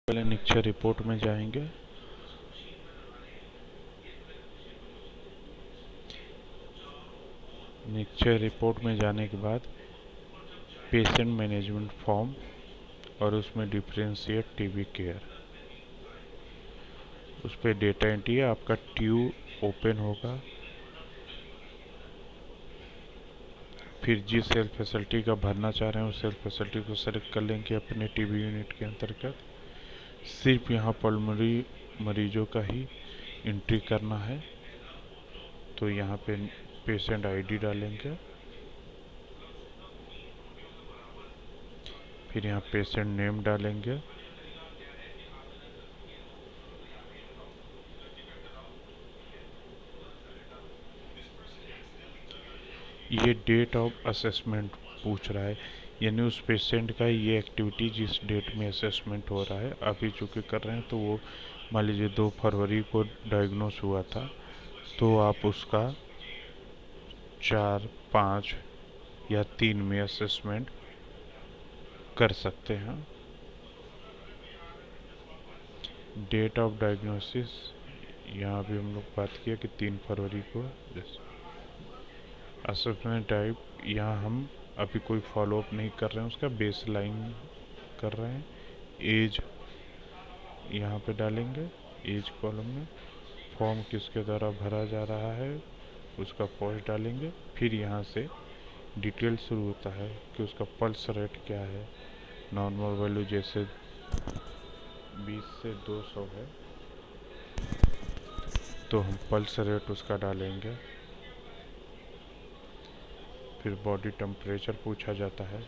पहले निक्षय रिपोर्ट में जाएंगे। निक्षय रिपोर्ट में जाने के बाद पेशेंट मैनेजमेंट फॉर्म और उसमें डिफरेंशिएट टीबी केयर, उस पर डेटा एंट्री है। आपका ट्यू ओपन होगा। फिर जिस हेल्थ फैसिलिटी का भरना चाह रहे हैं उस हेल्थ फैसिलिटी को सेलेक्ट कर लेंगे अपने टीबी यूनिट के अंतर्गत। सिर्फ यहाँ पल्मोनरी मरीजों का ही एंट्री करना है, तो यहाँ पे पेशेंट आईडी डालेंगे। फिर यहाँ पेशेंट नेम डालेंगे। ये डेट ऑफ असेसमेंट पूछ रहा है, यानी उस पेशेंट का ये एक्टिविटी जिस डेट में असेसमेंट हो रहा है, अभी चूँकि कर रहे हैं तो वो मान लीजिए 2 फरवरी को डायग्नोस हुआ था, तो आप उसका 4, 5 या 3 में असेसमेंट कर सकते हैं। डेट ऑफ डायग्नोसिस यहाँ भी हम लोग बात किया कि 3 फरवरी को। असेसमेंट टाइप यहाँ हम अभी कोई फॉलोअप नहीं कर रहे हैं, उसका बेस लाइन कर रहे हैं। एज यहाँ पे डालेंगे, एज कॉलम में फॉर्म किसके द्वारा भरा जा रहा है उसका पोस्ट डालेंगे। फिर यहाँ से डिटेल शुरू होता है कि उसका पल्स रेट क्या है। नॉर्मल वैल्यू जैसे 20 से 200 है तो हम पल्स रेट उसका डालेंगे। फिर बॉडी टेम्परेचर पूछा जाता है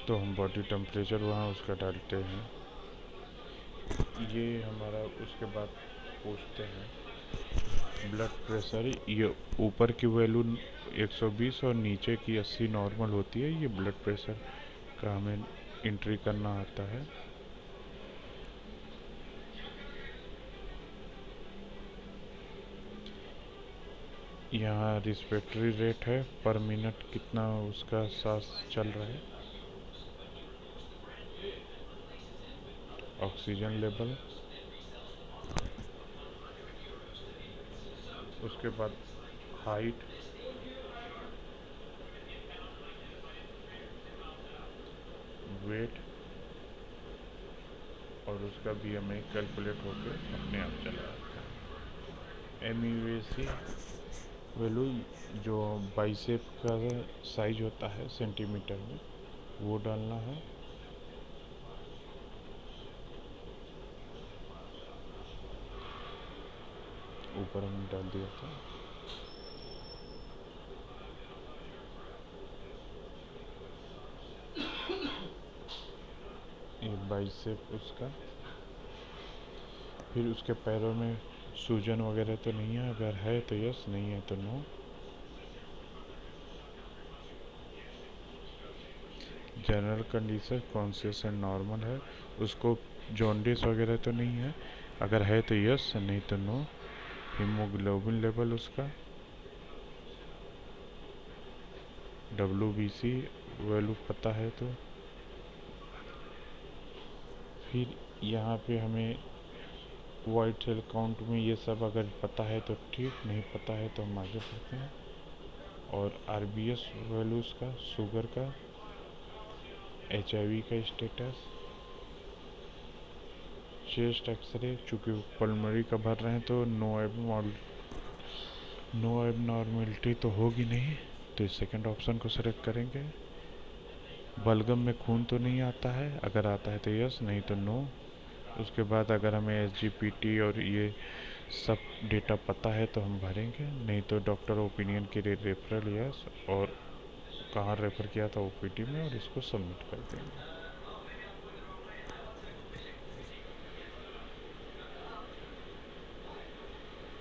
तो हम बॉडी टेम्परेचर वहाँ उसका डालते हैं। ये हमारा उसके बाद पूछते हैं ब्लड प्रेशर। ये ऊपर की वैल्यू 120 और नीचे की 80 नॉर्मल होती है। ये ब्लड प्रेशर का हमें एंट्री करना आता है। यहाँ रिस्पिरेटरी रेट है, पर मिनट कितना उसका सांस चल रहा है। ऑक्सीजन लेवल, उसके बाद हाइट, वेट, और उसका भी हमें कैलकुलेट होकर अपने आप चला जाता है। MUAC वैल्यू जो बाइसेप का साइज होता है सेंटीमीटर में, वो डालना है। ऊपर हमने डाल दिया था। ये बाइसेप उसका। फिर उसके पैरों में सूजन वगैरह तो नहीं है, अगर है तो यस, नहीं है तो no. General condition conscious and normal है, उसको जॉन्डिस वगैरह तो नहीं है, अगर है तो यस, नहीं तो नो। हीमोग्लोबिन लेवल उसका, WBC वैल्यू पता है तो। फिर यहाँ पे हमें वाइट सेल काउंट में ये सब अगर पता है तो ठीक, नहीं पता है तो हम आगे बढ़ते हैं। और RBS वैल्यूज़ का, शुगर का, HIV का स्टेटस, चेस्ट एक्सरे, चूँकि पल्मोनरी का भर रहे हैं तो नो एबनॉर्मलिटी तो होगी नहीं, तो इस सेकंड ऑप्शन को सेलेक्ट करेंगे। बलगम में खून तो नहीं आता है, अगर आता है तो यस, नहीं तो नो। उसके बाद अगर हमें SGPT और ये सब डेटा पता है तो हम भरेंगे, नहीं तो डॉक्टर ओपिनियन के लिए रेफरल यस, और कहाँ रेफ़र किया था OPD में, और इसको सबमिट कर देंगे।